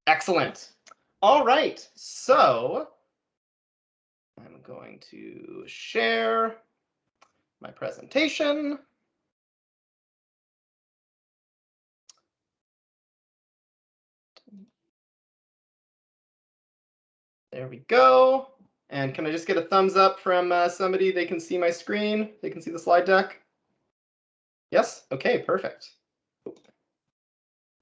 Excellent. All right, so I'm going to share my presentation. There we go. And can I just get a thumbs up from somebody? They can see my screen. They can see the slide deck. Yes? Okay, perfect.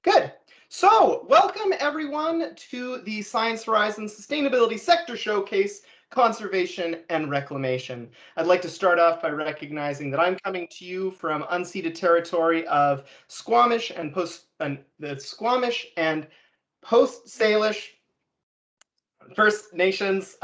Good. So welcome everyone to the Science Horizon Sustainability Sector Showcase, Conservation and Reclamation. I'd like to start off by recognizing that I'm coming to you from unceded territory of Squamish and Post Salish First Nations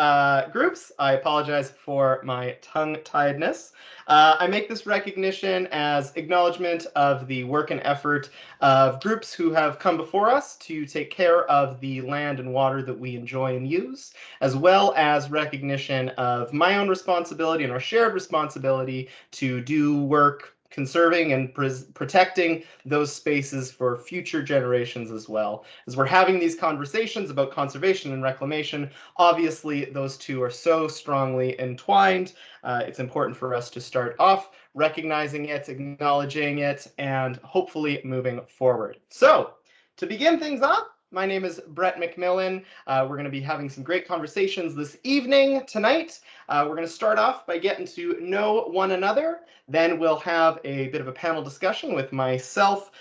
groups. I apologize for my tongue-tiedness. I make this recognition as acknowledgement of the work and effort of groups who have come before us to take care of the land and water that we enjoy and use, as well as recognition of my own responsibility and our shared responsibility to do work conserving and protecting those spaces for future generations as well. As we're having these conversations about conservation and reclamation, obviously those two are so strongly entwined. It's important for us to start off recognizing it, acknowledging it, and hopefully moving forward. So to begin things off, my name is Brett McMillan. We're going to be having some great conversations this evening, tonight. We're going to start off by getting to know one another. Then we'll have a bit of a panel discussion with myself,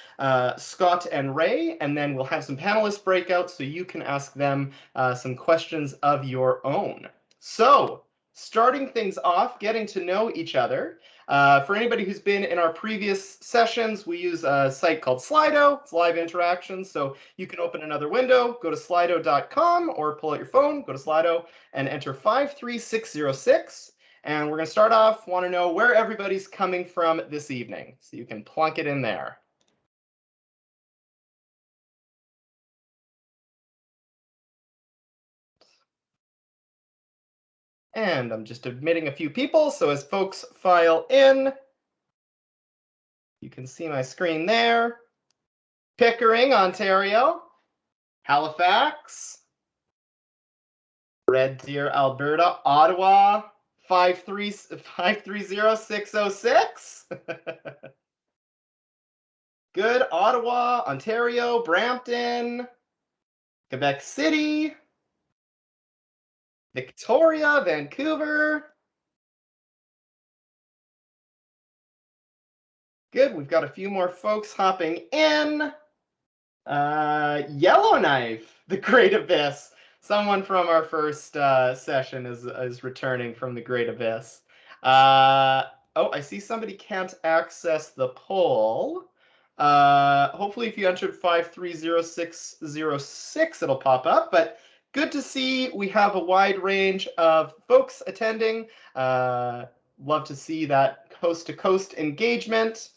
Scott, and Ray. And then we'll have some panelist breakouts so you can ask them some questions of your own. So starting things off, getting to know each other. For anybody who's been in our previous sessions, we use a site called Slido. It's live interactions, so you can open another window, go to slido.com, or pull out your phone, go to Slido, and enter 53606. And we're going to start off, want to know where everybody's coming from this evening. So you can plunk it in there. And I'm just admitting a few people, so as folks file in, you can see my screen there. Pickering, Ontario. Halifax. Red Deer, Alberta. Ottawa. 530-606. Good. Ottawa, Ontario, Brampton, Quebec City, Victoria, Vancouver. Good. We've got a few more folks hopping in. Yellowknife, the Great Abyss. Someone from our first session is returning from the Great Abyss. Oh, I see somebody can't access the poll. Hopefully if you entered 530-606, it'll pop up. But good to see we have a wide range of folks attending. Love to see that coast-to-coast engagement.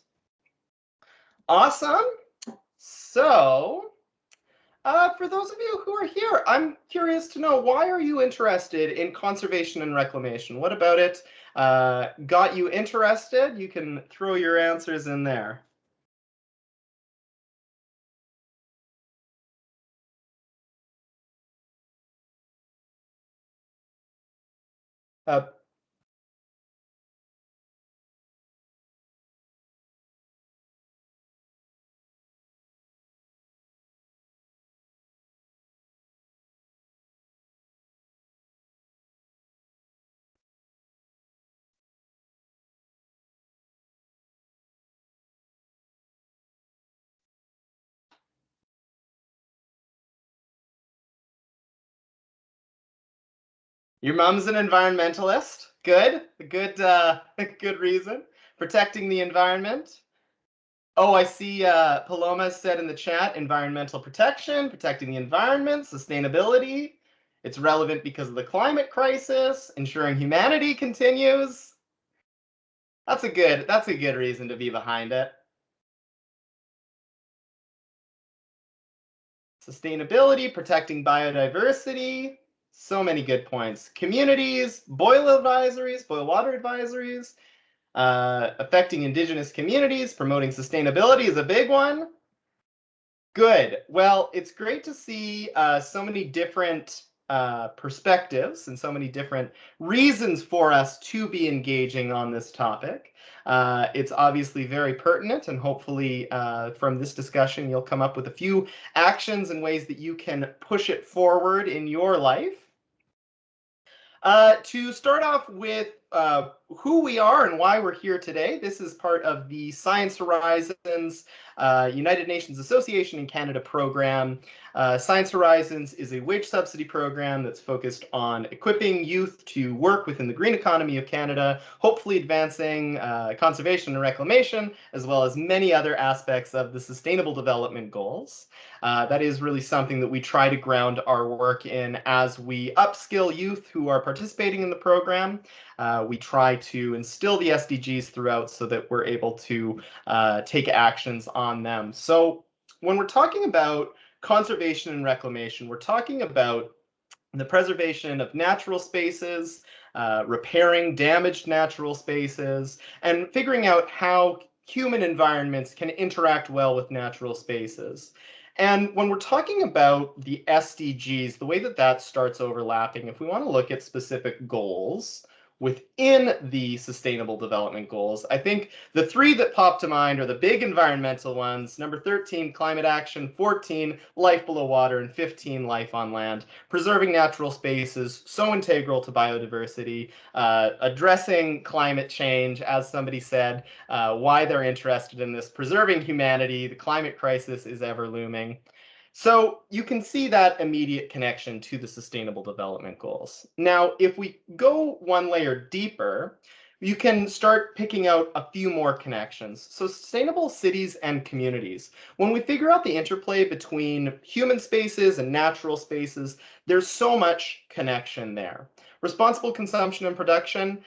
Awesome. So, for those of you who are here, I'm curious to know, why are you interested in conservation and reclamation? What about it got you interested? You can throw your answers in there. Your mom's an environmentalist. Good, good reason. Protecting the environment. Oh, I see Paloma said in the chat, environmental protection, protecting the environment, sustainability. It's relevant because of the climate crisis, ensuring humanity continues. That's a good reason to be behind it. Sustainability, protecting biodiversity. So many good points. Communities, boil advisories, boil water advisories, affecting Indigenous communities, promoting sustainability is a big one. Good. Well, it's great to see so many different perspectives and so many different reasons for us to be engaging on this topic. It's obviously very pertinent, and hopefully from this discussion, you'll come up with a few actions and ways that you can push it forward in your life. To start off with who we are and why we're here today, this is part of the Science Horizons United Nations Association in Canada program. Science Horizons is a wage subsidy program that's focused on equipping youth to work within the green economy of Canada, hopefully advancing conservation and reclamation, as well as many other aspects of the Sustainable Development Goals. That is really something that we try to ground our work in as we upskill youth who are participating in the program. We try to instill the SDGs throughout so that we're able to take actions on them. So when we're talking about conservation and reclamation, we're talking about the preservation of natural spaces, repairing damaged natural spaces, and figuring out how human environments can interact well with natural spaces. And when we're talking about the SDGs, the way that that starts overlapping, if we want to look at specific goals within the Sustainable Development Goals, I think the three that pop to mind are the big environmental ones: number 13, climate action; 14, life below water; and 15, life on land. Preserving natural spaces, so integral to biodiversity, addressing climate change, as somebody said, why they're interested in this, preserving humanity, the climate crisis is ever looming. So you can see that immediate connection to the Sustainable Development Goals. Now, if we go one layer deeper, you can start picking out a few more connections. So sustainable cities and communities. When we figure out the interplay between human spaces and natural spaces, there's so much connection there. Responsible consumption and production,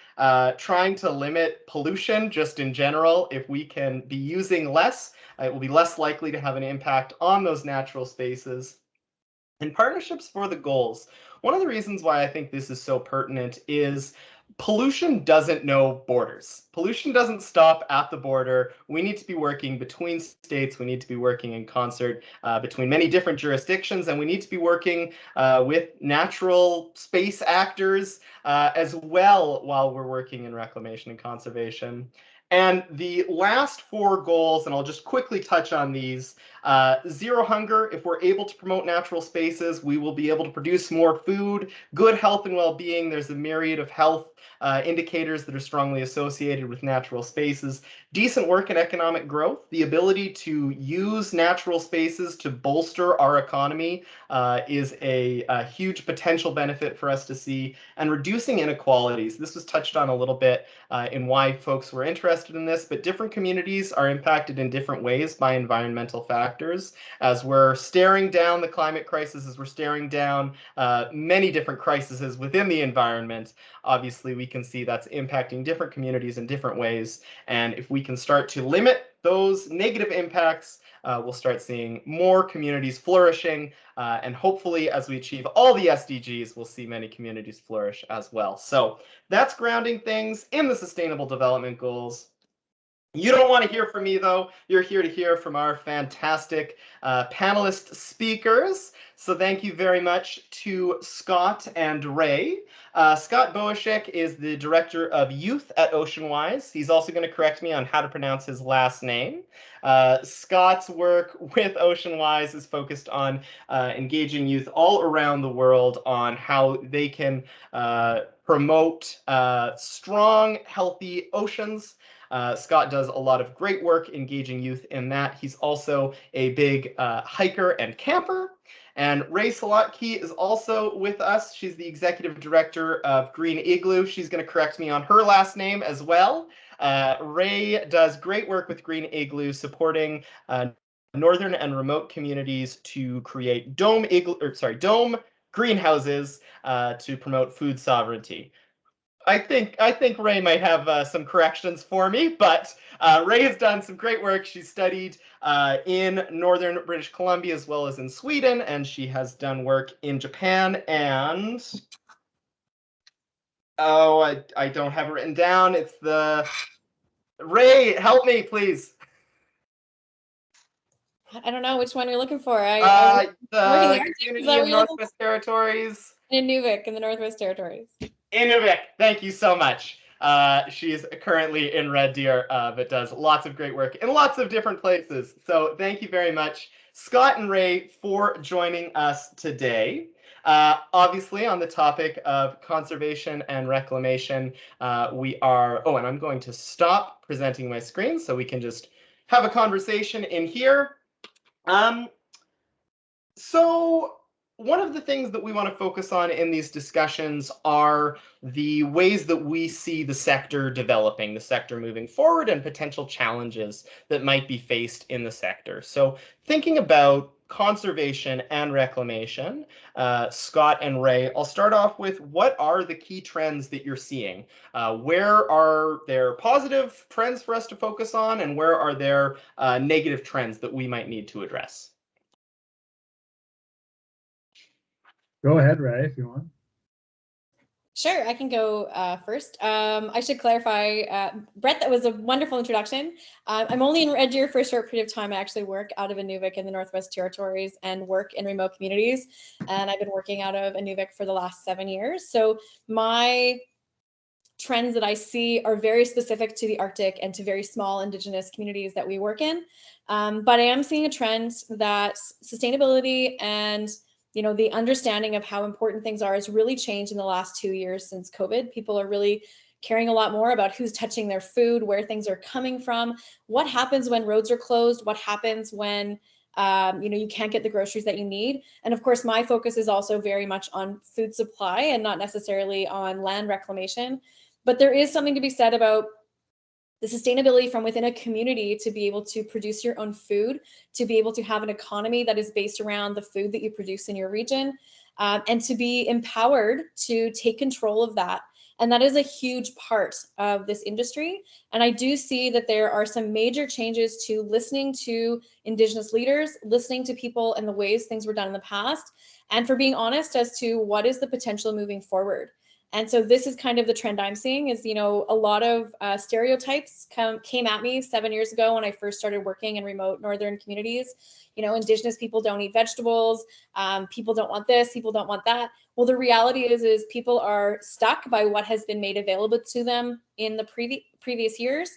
trying to limit pollution just in general. If we can be using less, it will be less likely to have an impact on those natural spaces. And partnerships for the goals. One of the reasons why I think this is so pertinent is pollution doesn't know borders. Pollution doesn't stop at the border. We need to be working between states. We need to be working in concert between many different jurisdictions, and we need to be working with natural space actors as well while we're working in reclamation and conservation. And the last four goals, and I'll just quickly touch on these. Zero hunger. If we're able to promote natural spaces, we will be able to produce more food. Good health and well-being. There's a myriad of health indicators that are strongly associated with natural spaces. Decent work and economic growth. The ability to use natural spaces to bolster our economy is a huge potential benefit for us to see. And reducing inequalities. This was touched on a little bit in why folks were interested in this, but different communities are impacted in different ways by environmental factors. As we're staring down the climate crisis, as we're staring down many different crises within the environment, obviously we can see that's impacting different communities in different ways. And if we can start to limit those negative impacts, we'll start seeing more communities flourishing, and hopefully as we achieve all the SDGs, we'll see many communities flourish as well. So that's grounding things in the Sustainable Development Goals. You don't want to hear from me, though. You're here to hear from our fantastic panelist speakers. So thank you very much to Scott and Ray. Scott Bowishek is the Director of Youth at Oceanwise. He's also going to correct me on how to pronounce his last name. Scott's work with Oceanwise is focused on engaging youth all around the world on how they can promote strong, healthy oceans. Scott does a lot of great work engaging youth in that. He's also a big hiker and camper. And Ray Solotki is also with us. She's the executive director of Green Igloo. She's going to correct me on her last name as well. Ray does great work with Green Igloo, supporting northern and remote communities to create dome greenhouses to promote food sovereignty. I think Ray might have some corrections for me, but Ray has done some great work. She's studied in northern British Columbia as well as in Sweden, and she has done work in Japan and I don't have it written down. It's the Ray, help me, please. I don't know which one you're looking for. I work in the The Arctic. Is community that in what you're looking Northwest Territories. for? In Nunavik, in the Northwest Territories. Inuvik, thank you so much. She's currently in Red Deer, but does lots of great work in lots of different places. So thank you very much, Scott and Ray, for joining us today. Obviously, on the topic of conservation and reclamation, we are, oh, and I'm going to stop presenting my screen so we can just have a conversation in here. So one of the things that we want to focus on in these discussions are the ways that we see the sector developing, the sector moving forward, and potential challenges that might be faced in the sector. So thinking about conservation and reclamation, Scott and Ray, I'll start off with what are the key trends that you're seeing? Where are there positive trends for us to focus on, and where are there negative trends that we might need to address? Go ahead, Ray, if you want. Sure, I can go first. I should clarify, Brett, that was a wonderful introduction. I'm only in Red Deer for a short period of time. I actually work out of Inuvik in the Northwest Territories and work in remote communities. And I've been working out of Inuvik for the last 7 years. So my trends that I see are very specific to the Arctic and to very small Indigenous communities that we work in. But I am seeing a trend that sustainability and the understanding of how important things are has really changed in the last 2 years since COVID. People are really caring a lot more about who's touching their food, where things are coming from, what happens when roads are closed, what happens when you can't get the groceries that you need. And of course, my focus is also very much on food supply and not necessarily on land reclamation. But there is something to be said about the sustainability from within a community to be able to produce your own food, to be able to have an economy that is based around the food that you produce in your region, and to be empowered to take control of that. And that is a huge part of this industry. And I do see that there are some major changes to listening to Indigenous leaders, listening to people and the ways things were done in the past, and for being honest as to what is the potential moving forward. And so this is kind of the trend I'm seeing is, a lot of stereotypes came at me 7 years ago when I first started working in remote northern communities. Indigenous people don't eat vegetables. People don't want this. People don't want that. Well, the reality is people are stuck by what has been made available to them in the previous years.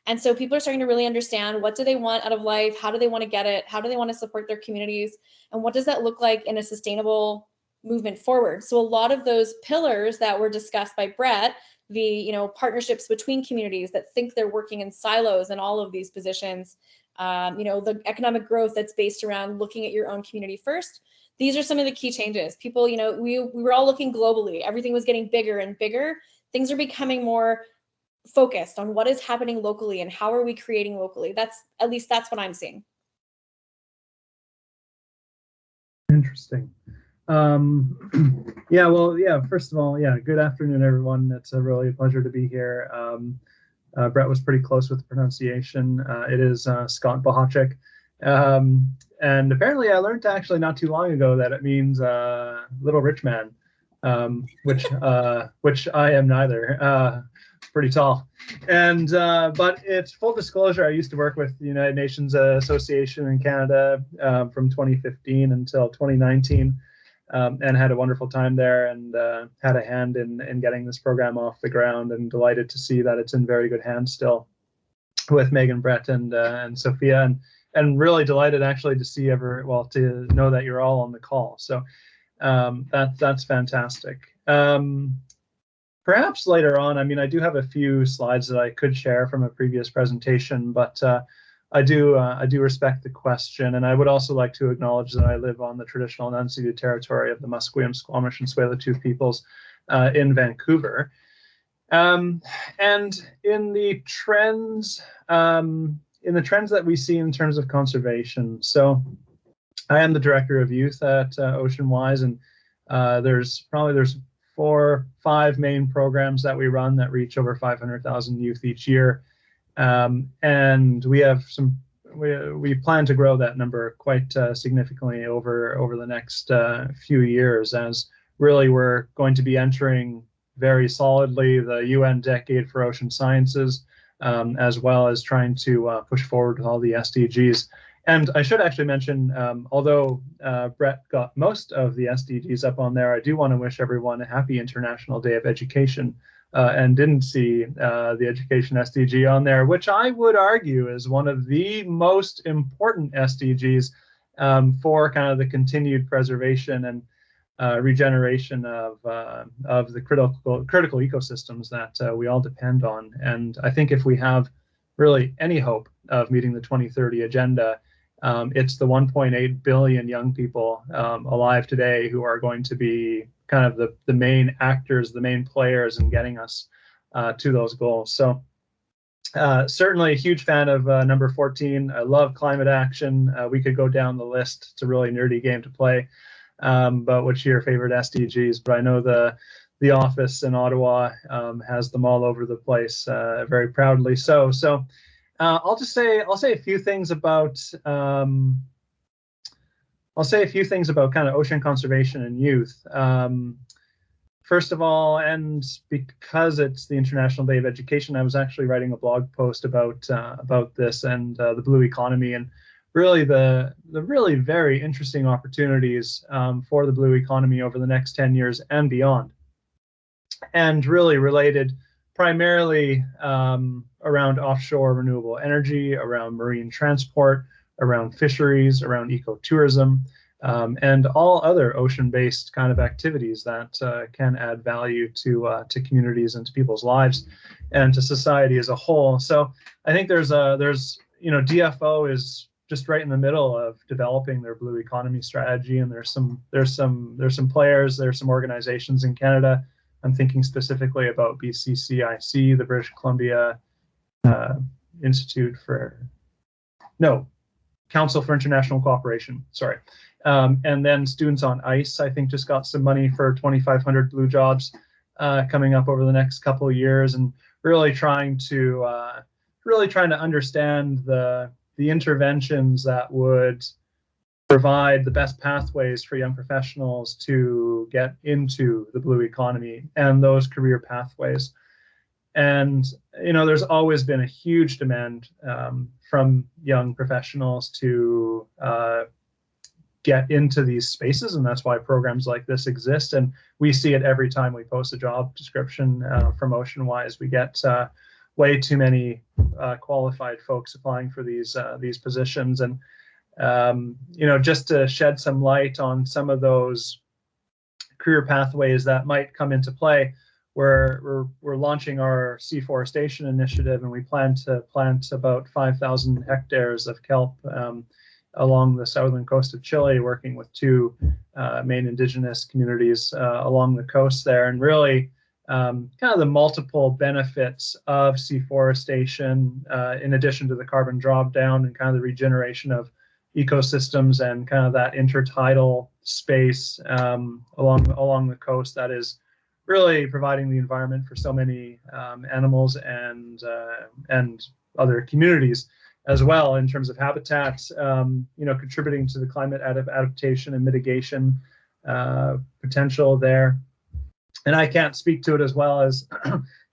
And so people are starting to really understand what do they want out of life? How do they want to get it? How do they want to support their communities? And what does that look like in a sustainable movement forward? So a lot of those pillars that were discussed by Brett, the partnerships between communities that think they're working in silos and all of these positions, the economic growth that's based around looking at your own community first. These are some of the key changes. People, we were all looking globally. Everything was getting bigger and bigger. Things are becoming more focused on what is happening locally and how are we creating locally. That's what I'm seeing. Interesting. First of all, good afternoon, everyone. It's really a pleasure to be here. Brett was pretty close with the pronunciation. It is Scott Bowishek. And apparently I learned actually not too long ago that it means little rich man, which I am neither. Pretty tall. And but it's full disclosure, I used to work with the United Nations Association in Canada from 2015 until 2019. And had a wonderful time there and had a hand in getting this program off the ground, and delighted to see that it's in very good hands still with Megan, Brett, and Sophia, and really delighted actually to know that you're all on the call. So that's fantastic. Perhaps later on, I do have a few slides that I could share from a previous presentation, but I do respect the question, and I would also like to acknowledge that I live on the traditional and unceded territory of the Musqueam, Squamish, and Tsleil-Waututh peoples in Vancouver. And in the trends that we see in terms of conservation, so I am the director of youth at Oceanwise, and there's 4 or 5 main programs that we run that reach over 500,000 youth each year. And we plan to grow that number quite significantly over the next few years, as really we're going to be entering very solidly the UN Decade for Ocean Sciences, as well as trying to push forward with all the SDGs. And I should actually mention, although Brett got most of the SDGs up on there, I do want to wish everyone a happy International Day of Education, and didn't see the education SDG on there, which I would argue is one of the most important SDGs for kind of the continued preservation and regeneration of the critical ecosystems that we all depend on. And I think if we have really any hope of meeting the 2030 agenda, it's the 1.8 billion young people alive today who are going to be kind of the main actors, the main players in getting us to those goals. So certainly a huge fan of number 14. I love climate action. We could go down the list. It's a really nerdy game to play. But which are your favorite SDGs? But I know the office in Ottawa has them all over the place, very proudly so. So I'll say a few things about kind of ocean conservation and youth. First of all, and because it's the International Day of Education, I was actually writing a blog post about this and the blue economy, and really the really very interesting opportunities for the blue economy over the next 10 years and beyond, and really related primarily around offshore renewable energy, around marine transport, around fisheries, around ecotourism, and all other ocean-based kind of activities that can add value to communities and to people's lives and to society as a whole. So I think there's DFO is just right in the middle of developing their blue economy strategy, and there's some players, there's some organizations in Canada. I'm thinking specifically about BCCIC, the British Columbia Council for International Cooperation, sorry. And then Students on Ice, I think, just got some money for 2,500 blue jobs coming up over the next couple of years, and really trying to understand the interventions that would provide the best pathways for young professionals to get into the blue economy and those career pathways. And there's always been a huge demand from young professionals to get into these spaces, and that's why programs like this exist. And we see it every time we post a job description from Oceanwise. We get way too many qualified folks applying for these positions. And just to shed some light on some of those career pathways that might come into play, we're launching our Seaforestation initiative, and we plan to plant about 5,000 hectares of kelp along the southern coast of Chile, working with two main indigenous communities along the coast there, and really kind of the multiple benefits of seaforestation, in addition to the carbon drawdown and kind of the regeneration of ecosystems and kind of that intertidal space along the coast that is really providing the environment for so many animals and other communities as well, in terms of habitats, contributing to the climate adaptation and mitigation potential there. And I can't speak to it as well as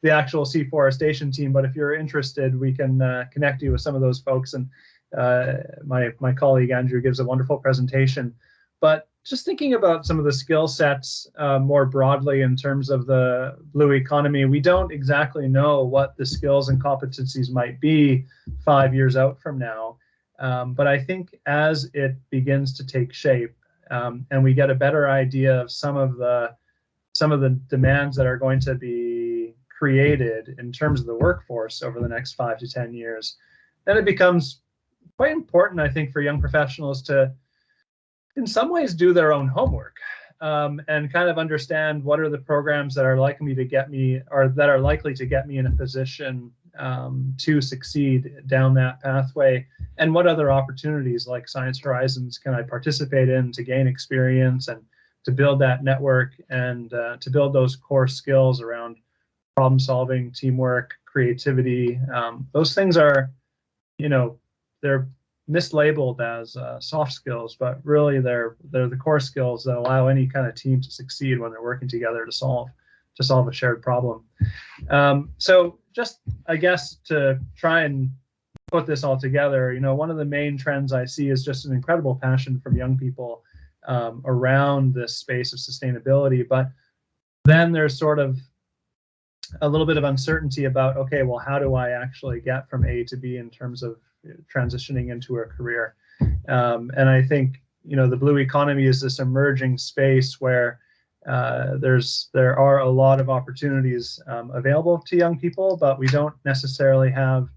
the actual Seaforestation team, but if you're interested, we can connect you with some of those folks. And my colleague Andrew gives a wonderful presentation. But just thinking about some of the skill sets more broadly in terms of the blue economy, we don't exactly know what the skills and competencies might be 5 years out from now. But I think as it begins to take shape and we get a better idea of some of the demands that are going to be created in terms of the workforce over the next 5 to 10 years, then it becomes quite important, I think, for young professionals to, in some ways, do their own homework and kind of understand what are the programs that are likely to get me in a position to succeed down that pathway, and what other opportunities like Science Horizons can I participate in to gain experience and to build that network and to build those core skills around problem solving, teamwork, creativity. Those things are, they're mislabeled as soft skills, but really they're the core skills that allow any kind of team to succeed when they're working together to solve a shared problem. So just, I guess, to try and put this all together, one of the main trends I see is just an incredible passion from young people around this space of sustainability. But then there's sort of a little bit of uncertainty about, okay, well, how do I actually get from A to B in terms of transitioning into a career? And I think, the blue economy is this emerging space where there are a lot of opportunities available to young people, but we don't necessarily have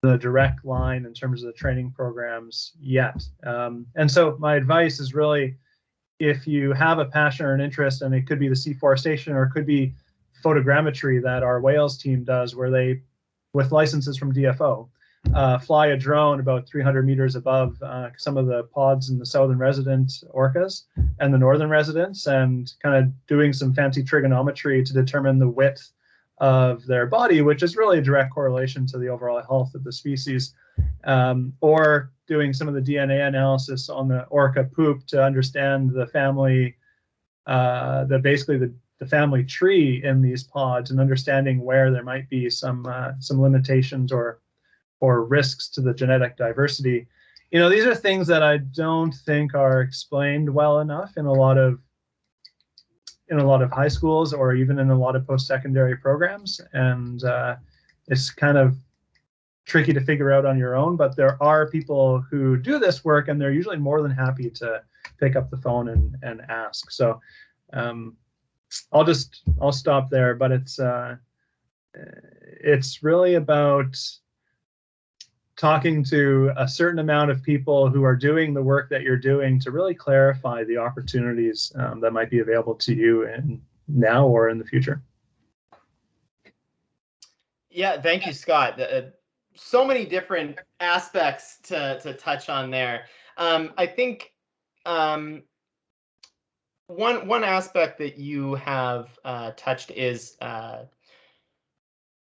the direct line in terms of the training programs yet. And so my advice is really, if you have a passion or an interest, and it could be the seaforestation or it could be photogrammetry that our Wales team does, where they, with licenses from DFO, fly a drone about 300 meters above some of the pods in the southern resident orcas and the northern residents, and kind of doing some fancy trigonometry to determine the width of their body, which is really a direct correlation to the overall health of the species, or doing some of the DNA analysis on the orca poop to understand the family, basically the family tree in these pods, and understanding where there might be some limitations or risks to the genetic diversity. These are things that I don't think are explained well enough in a lot of high schools or even in a lot of post-secondary programs, and it's kind of tricky to figure out on your own. But there are people who do this work, and they're usually more than happy to pick up the phone and ask. So I'll stop there, but it's really about talking to a certain amount of people who are doing the work that you're doing to really clarify the opportunities that might be available to you in now or in the future. Yeah, thank you, Scott. So many different aspects to touch on there. I think one aspect that you have touched is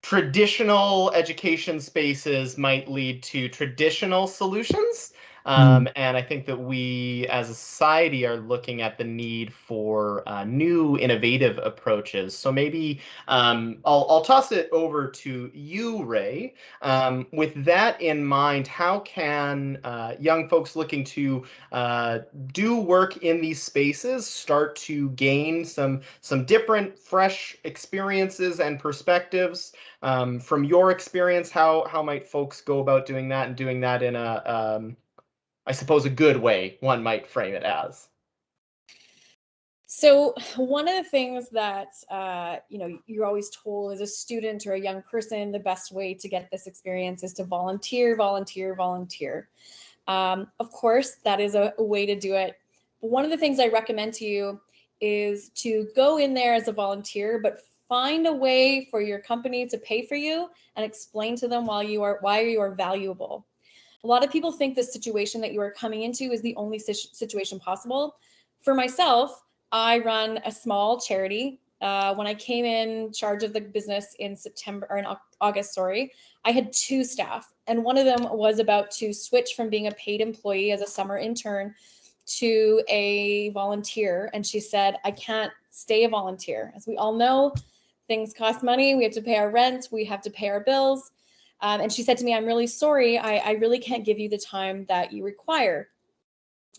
traditional education spaces might lead to traditional solutions. And I think that we as a society are looking at the need for new innovative approaches. So maybe I'll toss it over to you, Ray. With that in mind, how can young folks looking to do work in these spaces start to gain some different, fresh experiences and perspectives? From your experience, how might folks go about doing that, and doing that in a I suppose a good way, one might frame it as? So one of the things that you're always told as a student or a young person, the best way to get this experience is to volunteer, volunteer, volunteer. Of course, that is a way to do it. But one of the things I recommend to you is to go in there as a volunteer, but find a way for your company to pay for you and explain to them why you are valuable. A lot of people think the situation that you are coming into is the only situation possible. For myself, I run a small charity. When I came in charge of the business in August, I had 2 staff, and one of them was about to switch from being a paid employee as a summer intern to a volunteer. And she said, I can't stay a volunteer. As we all know, things cost money. We have to pay our rent. We have to pay our bills. And she said to me, I'm really sorry. I really can't give you the time that you require.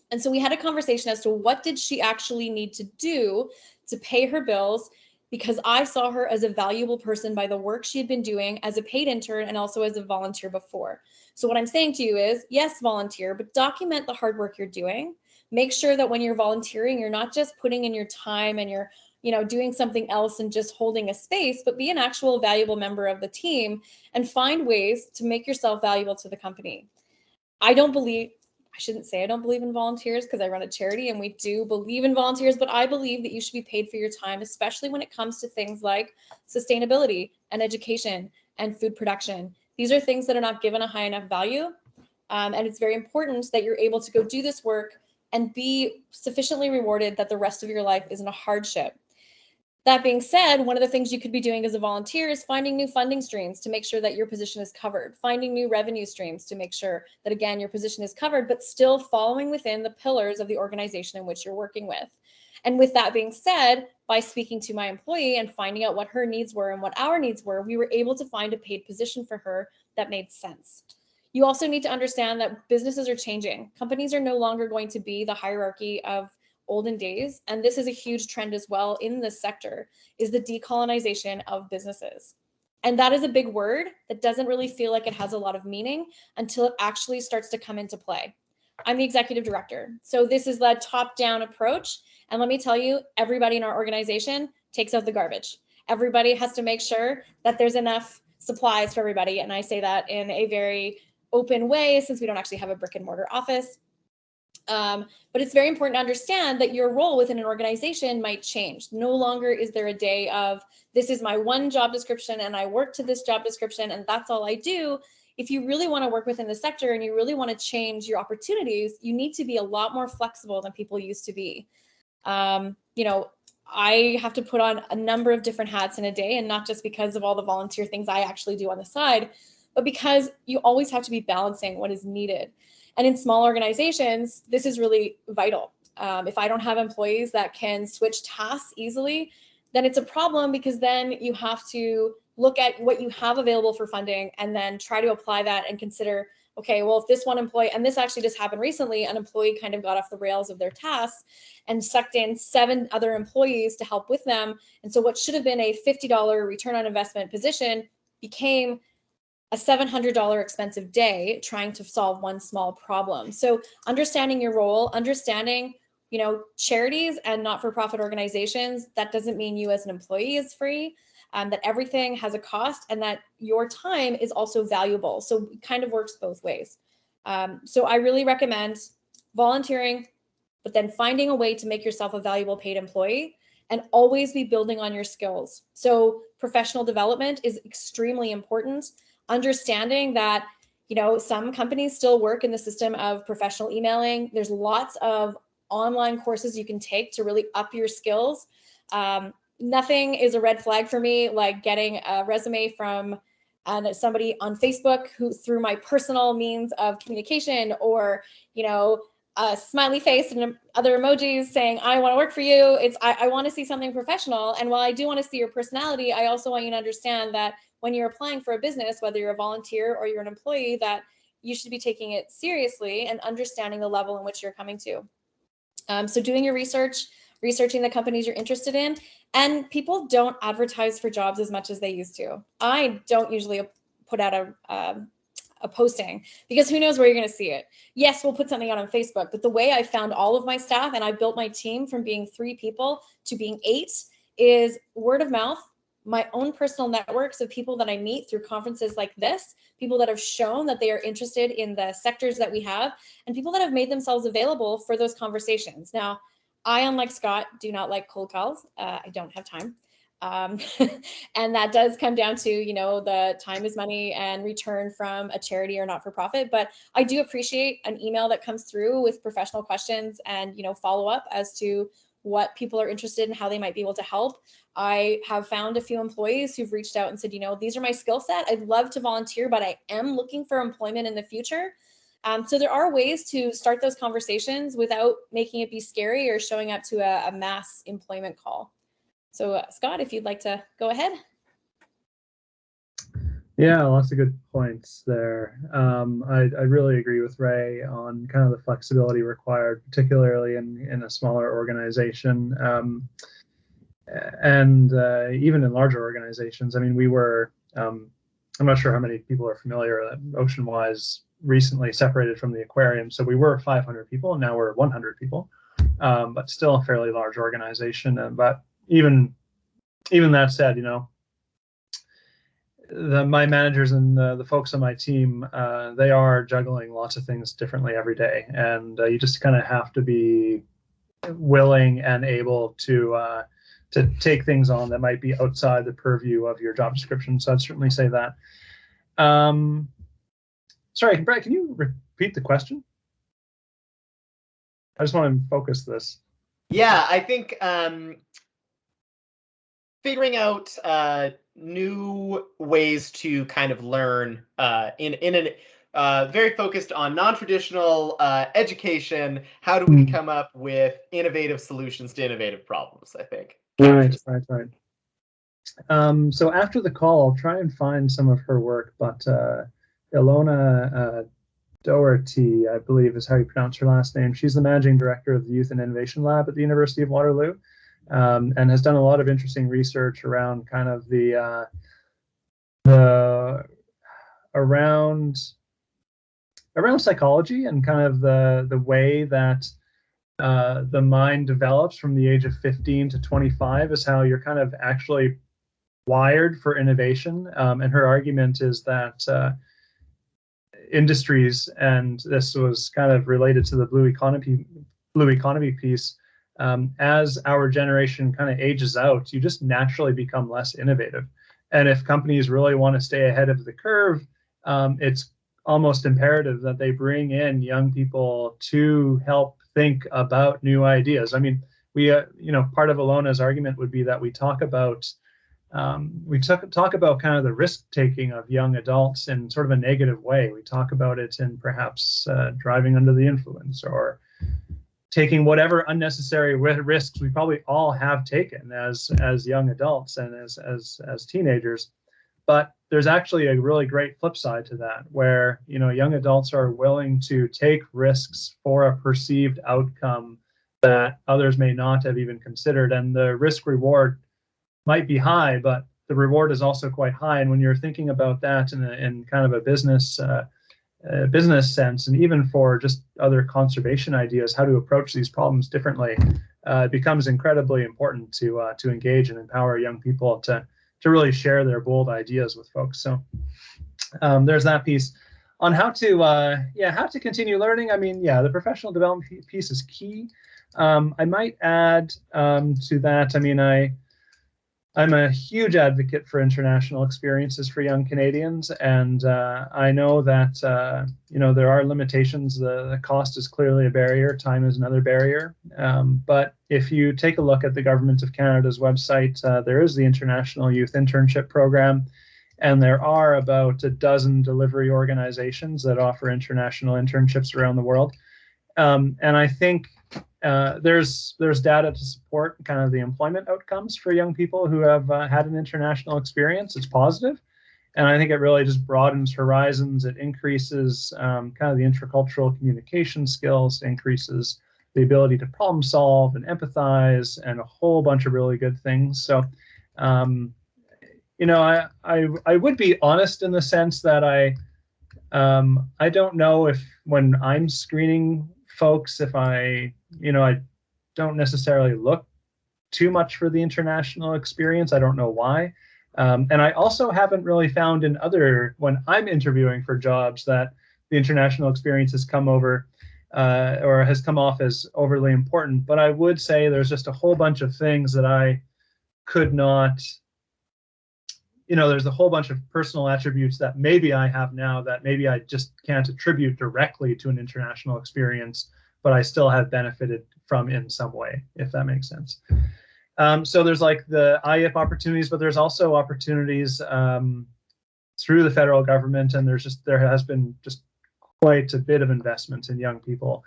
And so we had a conversation as to what did she actually need to do to pay her bills, because I saw her as a valuable person by the work she had been doing as a paid intern and also as a volunteer before. So what I'm saying to you is, yes, volunteer, but document the hard work you're doing. Make sure that when you're volunteering, you're not just putting in your time and you're doing something else and just holding a space, but be an actual valuable member of the team and find ways to make yourself valuable to the company. I don't believe in volunteers, because I run a charity and we do believe in volunteers, but I believe that you should be paid for your time, especially when it comes to things like sustainability and education and food production. These are things that are not given a high enough value. And it's very important that you're able to go do this work and be sufficiently rewarded that the rest of your life isn't a hardship. That being said, one of the things you could be doing as a volunteer is finding new funding streams to make sure that your position is covered, finding new revenue streams to make sure that, again, your position is covered, but still following within the pillars of the organization in which you're working with. And with that being said, by speaking to my employee and finding out what her needs were and what our needs were, we were able to find a paid position for her that made sense. You also need to understand that businesses are changing. Companies are no longer going to be the hierarchy of olden days. And this is a huge trend as well in this sector, is the decolonization of businesses. And that is a big word that doesn't really feel like it has a lot of meaning until it actually starts to come into play. I'm the executive director. So this is the top-down approach. And let me tell you, everybody in our organization takes out the garbage. Everybody has to make sure that there's enough supplies for everybody. And I say that in a very open way, since we don't actually have a brick and mortar office. But it's very important to understand that your role within an organization might change. No longer is there a day of, this is my one job description and I work to this job description and that's all I do. If you really want to work within the sector and you really want to change your opportunities, you need to be a lot more flexible than people used to be. You know, I have to put on a number of different hats in a day, and not just because of all the volunteer things I actually do on the side, but because you always have to be balancing what is needed. And in small organizations, this is really vital. If I don't have employees that can switch tasks easily, then it's a problem, because then you have to look at what you have available for funding and then try to apply that and consider, okay, well, if this one employee, and this actually just happened recently, an employee kind of got off the rails of their tasks and sucked in 7 other employees to help with them. And so what should have been a $50 return on investment position became a $700 expensive day trying to solve one small problem. So understanding your role, understanding, you know, charities and not-for-profit organizations, that doesn't mean you as an employee is free, that everything has a cost and that your time is also valuable. So it kind of works both ways. So I really recommend volunteering, but then finding a way to make yourself a valuable paid employee, and always be building on your skills. So professional development is extremely important. Understanding that, you know, some companies still work in the system of professional emailing. There's lots of online courses you can take to really up your skills. Nothing is a red flag for me like getting a resume from somebody on Facebook who, through my personal means of communication, or, you know, a smiley face and other emojis saying, I want to work for you. I want to see something professional. And while I do want to see your personality, I also want you to understand that when you're applying for a business, whether you're a volunteer or you're an employee, that you should be taking it seriously and understanding the level in which you're coming to. So doing your research, researching the companies you're interested in. And people don't advertise for jobs as much as they used to. I don't usually put out a posting, because who knows where you're going to see it. Yes, we'll put something out on Facebook, but the way I found all of my staff, and I built my team from being 3 people to being 8, is word of mouth, my own personal networks of people that I meet through conferences like this, people that have shown that they are interested in the sectors that we have, and people that have made themselves available for those conversations. Now, I, unlike Scott, do not like cold calls. I don't have time. And that does come down to, you know, the time is money and return from a charity or not-for-profit. But I do appreciate an email that comes through with professional questions and, you know, follow up as to what people are interested in, how they might be able to help. I have found a few employees who've reached out and said, you know, these are my skill set. I'd love to volunteer, but I am looking for employment in the future. So there are ways to start those conversations without making it be scary or showing up to a mass employment call. So Scott, if you'd like to go ahead. Yeah, lots of good points there. I really agree with Ray on kind of the flexibility required, particularly in a smaller organization. And even in larger organizations. I mean, we were, I'm not sure how many people are familiar that Oceanwise recently separated from the aquarium. So we were 500 people and now we're 100 people, but still a fairly large organization. But even that said, you know, my managers and the folks on my team, they are juggling lots of things differently every day. And you just kind of have to be willing and able to take things on that might be outside the purview of your job description. So I'd certainly say that. Sorry, Brett, can you repeat the question? I just want to focus this. Yeah, I think figuring out new ways to kind of learn in a very focused on non-traditional education. How do we come up with innovative solutions to innovative problems, I think. Right. So after the call, I'll try and find some of her work, but Ilona Doherty, I believe is how you pronounce her last name. She's the managing director of the Youth and Innovation Lab at the University of Waterloo, and has done a lot of interesting research around kind of the around psychology and kind of the way that the mind develops from the age of 15 to 25 is how you're kind of actually wired for innovation. And her argument is that industries, and this was kind of related to the blue economy piece, as our generation kind of ages out, you just naturally become less innovative. And if companies really want to stay ahead of the curve, it's almost imperative that they bring in young people to help think about new ideas. I mean, we, part of Ilona's argument would be that we talk about kind of the risk taking of young adults in sort of a negative way. We talk about it in perhaps driving under the influence or taking whatever unnecessary risks we probably all have taken as young adults and as teenagers. But there's actually a really great flip side to that, where young adults are willing to take risks for a perceived outcome that others may not have even considered, and the risk reward might be high, but the reward is also quite high. And when you're thinking about that in kind of a business sense, and even for just other conservation ideas, how to approach these problems differently, it becomes incredibly important to engage and empower young people to really share their bold ideas with folks. So there's that piece. On how to continue learning, I mean, the professional development piece is key. I might add to that, I mean, I'm a huge advocate for international experiences for young Canadians, and I know that there are limitations. The cost is clearly a barrier. Time is another barrier. But if you take a look at the Government of Canada's website, there is the International Youth Internship Program, and there are about a dozen delivery organizations that offer international internships around the world. And I think there's data to support kind of the employment outcomes for young people who have had an international experience. It's positive, and I think it really just broadens horizons. It increases kind of the intercultural communication skills, increases the ability to problem solve and empathize, and a whole bunch of really good things. So, I would be honest in the sense that I don't know if when I'm screening folks, if I don't necessarily look too much for the international experience. I don't know why. And I also haven't really found when I'm interviewing for jobs, that the international experience has come over or has come off as overly important. But I would say there's just a whole bunch of things that I could not, there's a whole bunch of personal attributes that maybe I have now that maybe I just can't attribute directly to an international experience, but I still have benefited from in some way, if that makes sense. So there's like the IIP opportunities, but there's also opportunities through the federal government, and there has been just quite a bit of investment in young people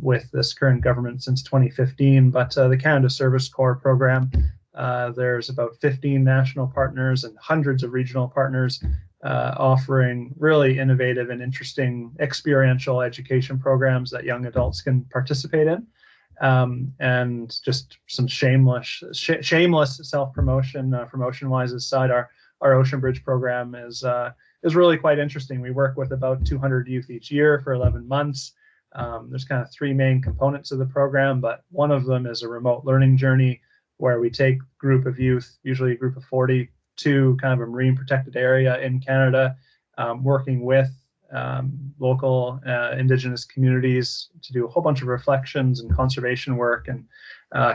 with this current government since 2015. But the Canada Service Corps program, there's about 15 national partners and hundreds of regional partners offering really innovative and interesting experiential education programs that young adults can participate in. And just some shameless self-promotion from Oceanwise's side. Our Ocean Bridge program is really quite interesting. We work with about 200 youth each year for 11 months. There's kind of three main components of the program, but one of them is a remote learning journey where we take a group of youth, usually a group of 40, to kind of a marine protected area in Canada, working with local Indigenous communities to do a whole bunch of reflections and conservation work and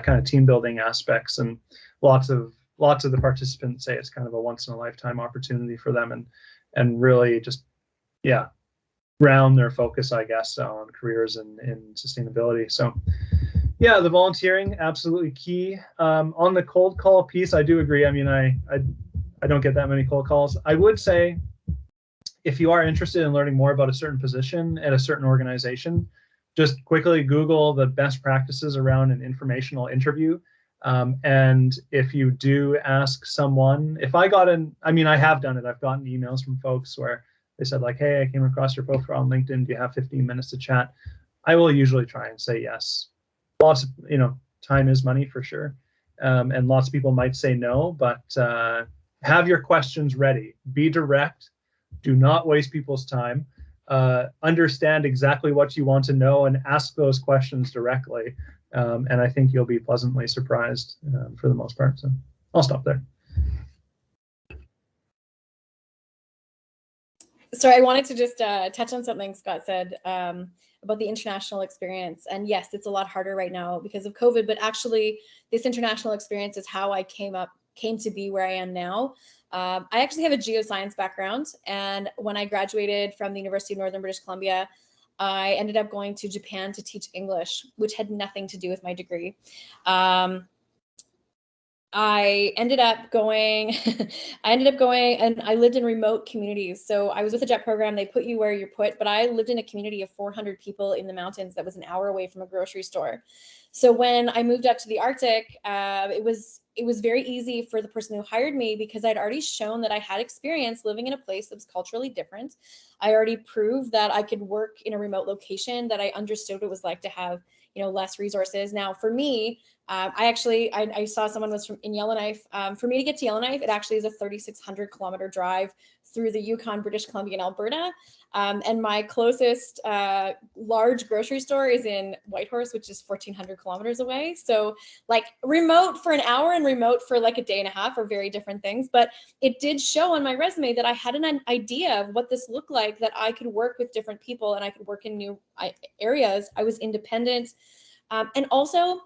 kind of team building aspects. And lots of the participants say it's kind of a once in a lifetime opportunity for them, and really just ground their focus, I guess, on careers in sustainability. So the volunteering, absolutely key. On the cold call piece, I do agree. I mean, I don't get that many cold calls. I would say, if you are interested in learning more about a certain position at a certain organization, just quickly Google the best practices around an informational interview. And if you do ask someone, I have done it. I've gotten emails from folks where they said like, hey, I came across your profile on LinkedIn. Do you have 15 minutes to chat? I will usually try and say yes. Lots of, time is money for sure. And lots of people might say no, but have your questions ready. Be direct. Do not waste people's time. Understand exactly what you want to know and ask those questions directly. And I think you'll be pleasantly surprised for the most part. So I'll stop there. Sorry, I wanted to just touch on something Scott said about the international experience. And yes, it's a lot harder right now because of COVID, but actually this international experience is how I came to be where I am now. I actually have a geoscience background, and when I graduated from the University of Northern British Columbia, I ended up going to Japan to teach English, which had nothing to do with my degree. I ended up going and I lived in remote communities. So I was with the JET program. They put you where you're put, but I lived in a community of 400 people in the mountains that was an hour away from a grocery store. So when I moved up to the Arctic, it was very easy for the person who hired me because I'd already shown that I had experience living in a place that was culturally different. I already proved that I could work in a remote location, that I understood what it was like to have, less resources. Now for me, I saw someone was in Yellowknife. For me to get to Yellowknife, it actually is a 3,600 kilometer drive through the Yukon, British Columbia, and Alberta. And my closest large grocery store is in Whitehorse, which is 1,400 kilometers away. So like remote for an hour and remote for like a day and a half are very different things. But it did show on my resume that I had an idea of what this looked like, that I could work with different people and I could work in new areas. I was independent. And also,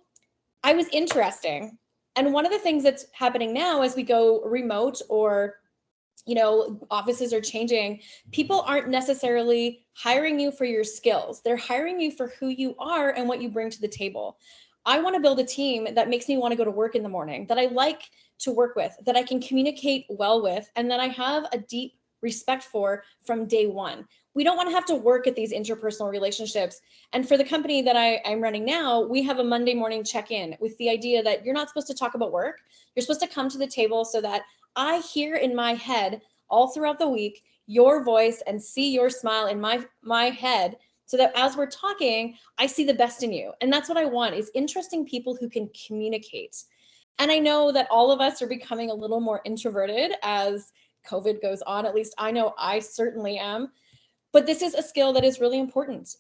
I was interesting. And one of the things that's happening now as we go remote, or offices are changing, people aren't necessarily hiring you for your skills. They're hiring you for who you are and what you bring to the table. I want to build a team that makes me want to go to work in the morning, that I like to work with, that I can communicate well with, and that I have a deep respect for from day one. We don't want to have to work at these interpersonal relationships. And for the company that I'm running now, we have a Monday morning check-in with the idea that you're not supposed to talk about work. You're supposed to come to the table so that I hear in my head all throughout the week your voice and see your smile in my head, so that as we're talking, I see the best in you. And that's what I want, is interesting people who can communicate. And I know that all of us are becoming a little more introverted as COVID goes on. At least I know I certainly am. But this is a skill that is really important,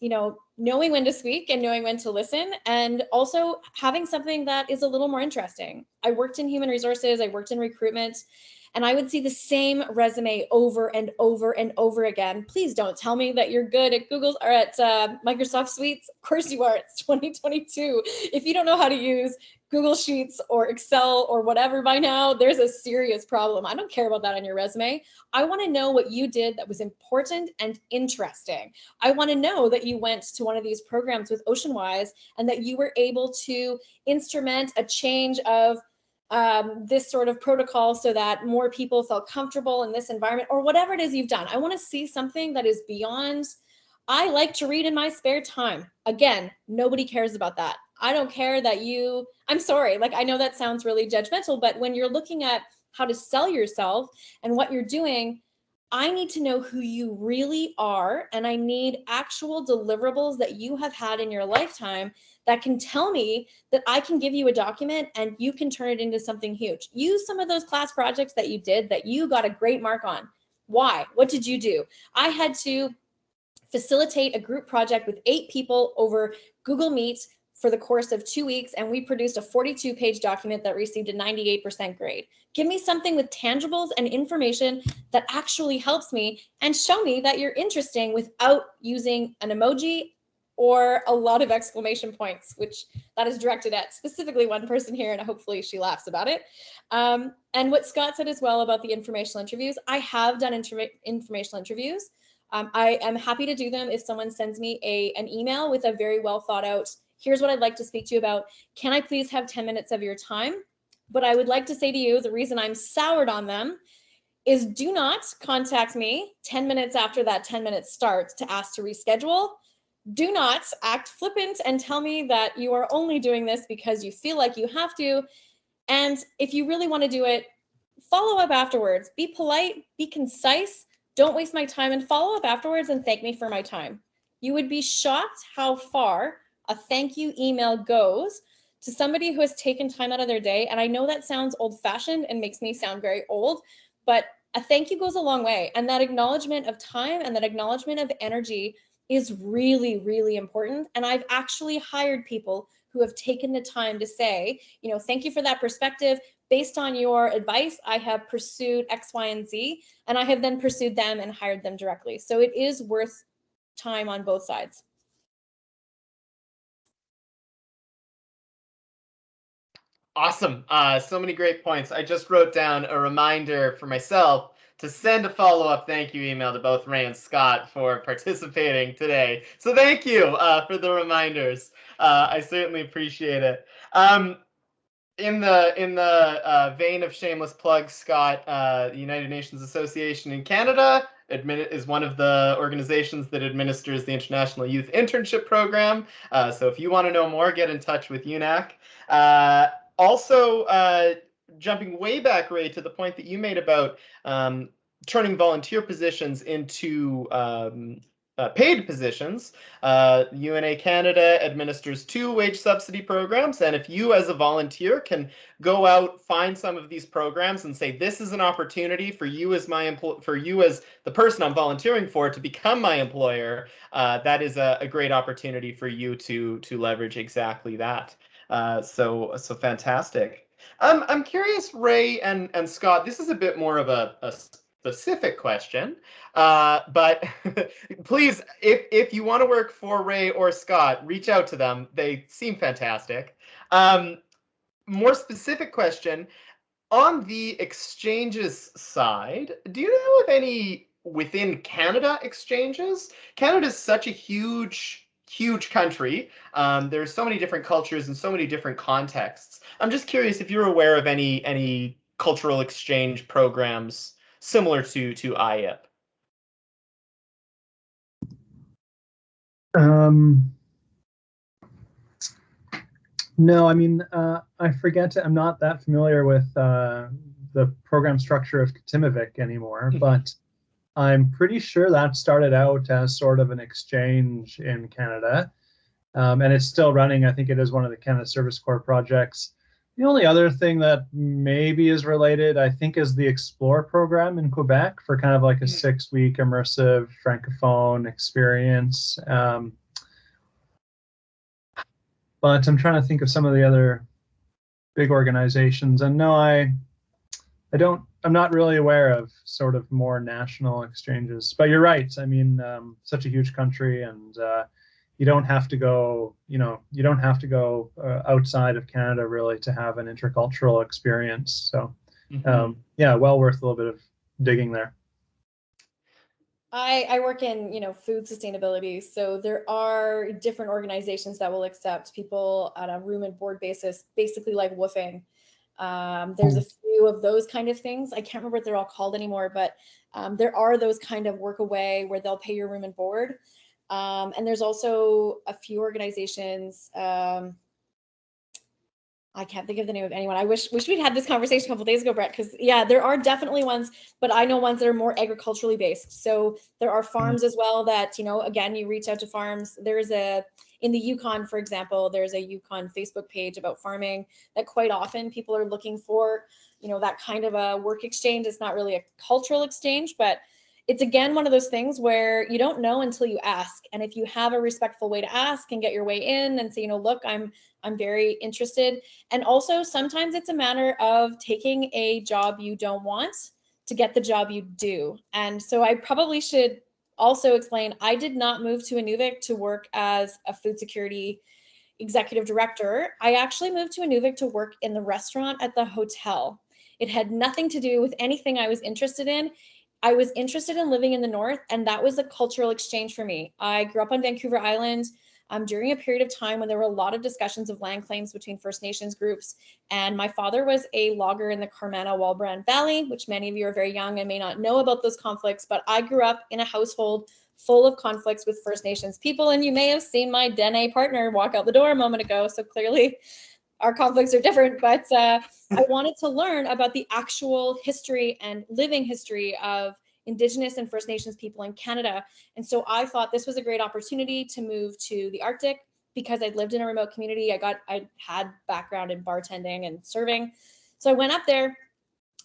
knowing when to speak and knowing when to listen, and also having something that is a little more interesting. I worked in human resources, I worked in recruitment, and I would see the same resume over and over and over again. Please don't tell me that you're good at Google or at Microsoft Suites. Of course you are. It's 2022. If you don't know how to use Google Sheets or Excel or whatever by now, there's a serious problem. I don't care about that on your resume. I want to know what you did that was important and interesting. I want to know that you went to one of these programs with Oceanwise and that you were able to instrument a change of this sort of protocol so that more people felt comfortable in this environment, or whatever it is you've done. I want to see something that is beyond, I like to read in my spare time. Again, nobody cares about that. I don't care that I'm sorry, like I know that sounds really judgmental, but when you're looking at how to sell yourself and what you're doing, I need to know who you really are, and I need actual deliverables that you have had in your lifetime that can tell me that I can give you a document and you can turn it into something huge. Use some of those class projects that you did that you got a great mark on. Why? What did you do? I had to facilitate a group project with 8 people over Google Meet for the course of 2 weeks, and we produced a 42-page document that received a 98% grade. Give me something with tangibles and information that actually helps me and show me that you're interesting without using an emoji or a lot of exclamation points, which that is directed at specifically one person here, and hopefully she laughs about it. And what Scott said as well about the informational interviews, I have done informational interviews. I am happy to do them if someone sends me an email with a very well thought out, here's what I'd like to speak to you about. Can I please have 10 minutes of your time? But I would like to say to you, the reason I'm soured on them is do not contact me 10 minutes after that 10 minutes starts to ask to reschedule. Do not act flippant and tell me that you are only doing this because you feel like you have to. And if you really want to do it, follow up afterwards. Be polite, be concise. Don't waste my time, and follow up afterwards and thank me for my time. You would be shocked how far a thank you email goes to somebody who has taken time out of their day. And I know that sounds old-fashioned and makes me sound very old, but a thank you goes a long way. And that acknowledgement of time and that acknowledgement of energy is really, really important. And I've actually hired people who have taken the time to say, you know, thank you for that perspective. Based on your advice, I have pursued X, Y, and Z, and I have then pursued them and hired them directly. So it is worth time on both sides. Awesome. So many great points. I just wrote down a reminder for myself to send a follow-up thank you email to both Ray and Scott for participating today. So thank you for the reminders. I certainly appreciate it. In the vein of shameless plugs, Scott, the United Nations Association in Canada is one of the organizations that administers the International Youth Internship Program. So if you want to know more, get in touch with UNAC. Also, jumping way back, Ray, to the point that you made about turning volunteer positions into paid positions. UNA Canada administers 2 wage subsidy programs, and if you as a volunteer can go out, find some of these programs and say, this is an opportunity for you as the person I'm volunteering for to become my employer, that is a great opportunity for you to leverage exactly that. So fantastic. I'm curious, Ray and Scott, this is a bit more of a specific question, but please, if you want to work for Ray or Scott, reach out to them. They seem fantastic. More specific question, on the exchanges side, do you know of any within Canada exchanges? Canada's such a huge country. There's so many different cultures and so many different contexts. I'm just curious if you're aware of any cultural exchange programs similar to IIP. No, I mean, I'm not that familiar with the program structure of Timavik anymore, but I'm pretty sure that started out as sort of an exchange in Canada, and it's still running. I think it is one of the Canada Service Corps projects. The only other thing that maybe is related, I think, is the Explore program in Quebec for kind of like a 6-week immersive Francophone experience. But I'm trying to think of some of the other big organizations. And no, I'm not really aware of sort of more national exchanges. But you're right. I mean, such a huge country, and you don't have to go, outside of Canada really to have an intercultural experience. So yeah, well worth a little bit of digging there. I work in, food sustainability. So there are different organizations that will accept people on a room and board basis, basically like woofing. There's a few of those kind of things. I can't remember what they're all called anymore, but there are those kind of work away where they'll pay your room and board. And there's also a few organizations, I can't think of the name of anyone. I wish we'd had this conversation a couple of days ago, Brett, because yeah, there are definitely ones, but I know ones that are more agriculturally based. So there are farms as well that, again, you reach out to farms. There's in the Yukon, for example, there's a Yukon Facebook page about farming that quite often people are looking for, that kind of a work exchange. It's not really a cultural exchange, but it's again one of those things where you don't know until you ask. And if you have a respectful way to ask and get your way in and say, look, I'm very interested. And also sometimes it's a matter of taking a job you don't want to get the job you do. And so I probably should also explain, I did not move to Inuvik to work as a food security executive director. I actually moved to Inuvik to work in the restaurant at the hotel. It had nothing to do with anything I was interested in. I was interested in living in the North, and that was a cultural exchange for me. I grew up on Vancouver Island during a period of time when there were a lot of discussions of land claims between First Nations groups. And my father was a logger in the Carmana-Walbrand Valley, which many of you are very young and may not know about those conflicts, but I grew up in a household full of conflicts with First Nations people. And you may have seen my Dene partner walk out the door a moment ago. So clearly our conflicts are different, but I wanted to learn about the actual history and living history of Indigenous and First Nations people in Canada. And so I thought this was a great opportunity to move to the Arctic because I'd lived in a remote community. I had background in bartending and serving. So I went up there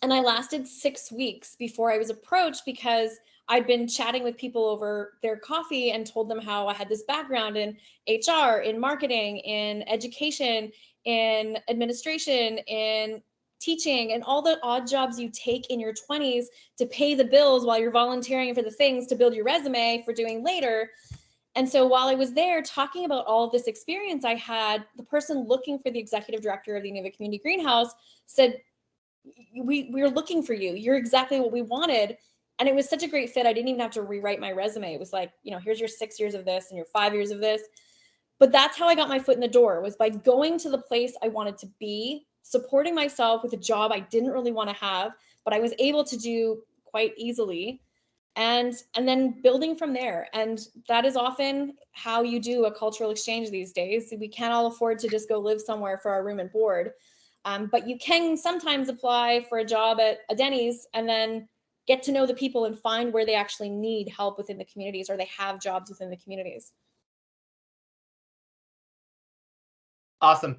and I lasted 6 weeks before I was approached because I'd been chatting with people over their coffee and told them how I had this background in HR, in marketing, in education, in administration, in teaching, and all the odd jobs you take in your 20s to pay the bills while you're volunteering for the things to build your resume for doing later. And so while I was there talking about all of this experience I had, the person looking for the executive director of the Nunavut Community Greenhouse said, we're looking for you. You're exactly what we wanted. And it was such a great fit. I didn't even have to rewrite my resume. It was like, here's your 6 years of this and your 5 years of this. But that's how I got my foot in the door, was by going to the place I wanted to be, supporting myself with a job I didn't really want to have, but I was able to do quite easily. And then building from there. And that is often how you do a cultural exchange these days. We can't all afford to just go live somewhere for our room and board. But you can sometimes apply for a job at a Denny's and then get to know the people and find where they actually need help within the communities, or they have jobs within the communities. Awesome.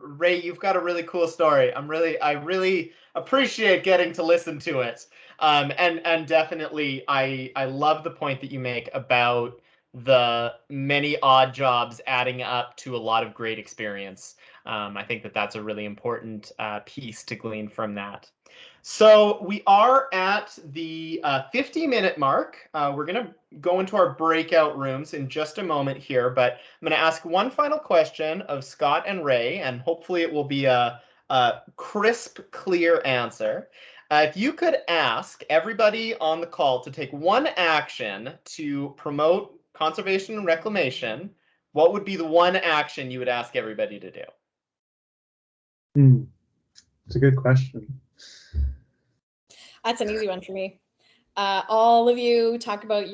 Ray, you've got a really cool story. I really appreciate getting to listen to it. And definitely I love the point that you make about the many odd jobs adding up to a lot of great experience. I think that that's a really important piece to glean from that. So we are at the 50-minute mark. We're going to go into our breakout rooms in just a moment here, but I'm going to ask one final question of Scott and Ray, and hopefully it will be a crisp, clear answer. If you could ask everybody on the call to take one action to promote conservation and reclamation, what would be the one action you would ask everybody to do? It's a good question. That's an easy one for me. All of you talk about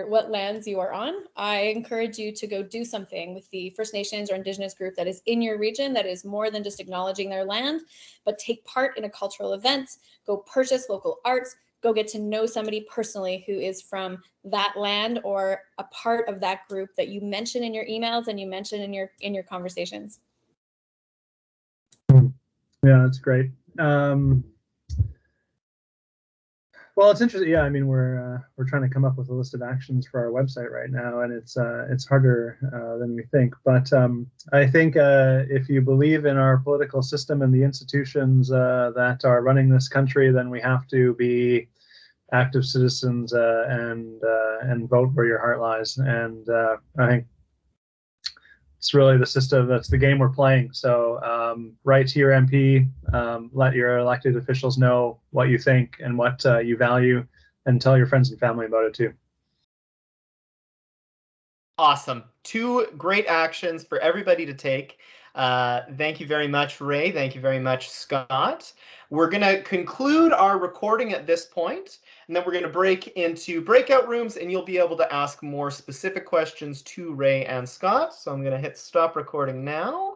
what lands you are on. I encourage you to go do something with the First Nations or Indigenous group that is in your region that is more than just acknowledging their land, but take part in a cultural event, go purchase local arts, go get to know somebody personally who is from that land or a part of that group that you mention in your emails and you mention in your conversations. Yeah, that's great. Well, it's interesting. Yeah, I mean, we're trying to come up with a list of actions for our website right now, and it's harder than we think. But I think if you believe in our political system and the institutions that are running this country, then we have to be active citizens and vote where your heart lies. And I think it's really the system, that's the game we're playing. So write to your MP, let your elected officials know what you think and what you value, and tell your friends and family about it too. Awesome. 2 great actions for everybody to take. Thank you very much, Ray. Thank you very much, Scott. We're going to conclude our recording at this point, and then we're going to break into breakout rooms, and you'll be able to ask more specific questions to Ray and Scott. So I'm going to hit stop recording now.